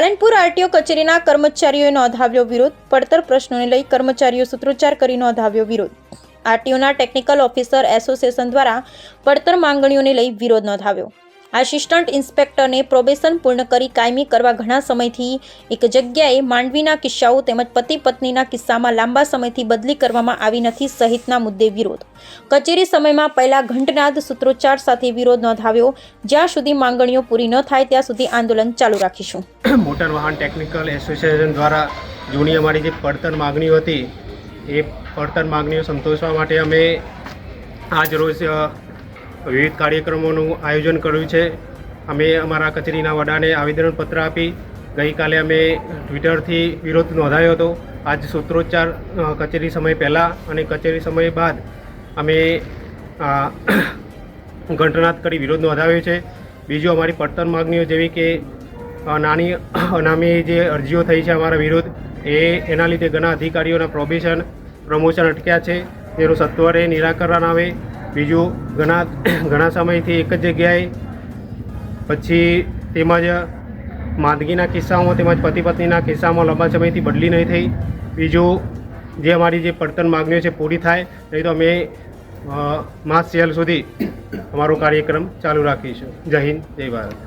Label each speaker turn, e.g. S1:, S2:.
S1: Palanpur RTO કચેરીના કર્મચારીઓએ નોંધાવ્યો વિરોધ. પડતર પ્રશ્નોને લઈ કર્મચારીઓ સૂત્રોચ્ચાર કરી નોંધાવ્યો વિરોધ. આરટીઓના ટેકનિકલ ઓફિસર એસોસિએશન દ્વારા પડતર માંગણીઓને લઈ વિરોધ નોંધાવ્યો. આસિસ્ટન્ટ ઇન્સ્પેક્ટરને પ્રોબેશન પૂર્ણ કરી કાયમી કરવા ઘણા સમયથી એક જગ્યાએ માંડવીના કિસ્સાઓ તેમજ પતિ પત્નીના કિસ્સામાં લાંબા સમયથી બદલી કરવામાં આવી નથી સહિતના મુદ્દે વિરોધ. કચેરી સમયમાં પહેલા ઘંટનાદ સૂત્રોચ્ચાર સાથે વિરોધ નોંધાવ્યો. જ્યાં સુધી માંગણીઓ પૂરી ન થાય ત્યાં સુધી આંદોલન ચાલુ રાખીશું.
S2: મોટર વાહન ટેકનિકલ એસોસિએશન દ્વારા જૂની અમારી જે પડતર માગણીઓ હતી એ પડતર માગણીઓ સંતોષવા માટે અમે આજ રોજ વિવિધ કાર્યક્રમોનું આયોજન કર્યું છે. અમે અમારા કચેરીના વડાને આવેદનપત્ર આપી ગઈકાલે અમે ટ્વિટરથી વિરોધ નોંધાવ્યો હતો. આજ સૂત્રોચ્ચાર કચેરી સમય પહેલાં અને કચેરી સમય બાદ અમે ઘંટનાદ કરી વિરોધ નોંધાવ્યો છે. બીજું અમારી પડતર માગણીઓ જેવી કે નાની અનામી જે અરજીઓ થઈ છે અમારા વિરુદ્ધ એના લીધે ઘણા અધિકારીઓના પ્રમોશન અટક્યા છે. તેનું સત્વરે નિરાકરણ આવે. બીજું ઘણા સમયથી એક જ જગ્યાએ પછી તેમજ માંદગીના કિસ્સામાં તેમજ પતિ પત્નીના કિસ્સામાં લાંબા સમયથી બદલી નહીં થઈ. બીજું જે અમારી જે પડતર માગણીઓ છે પૂરી થાય, નહીં તો અમે માસ સેલ સુધી અમારો કાર્યક્રમ ચાલુ રાખીશું. જય હિન્દ, જય ભારત.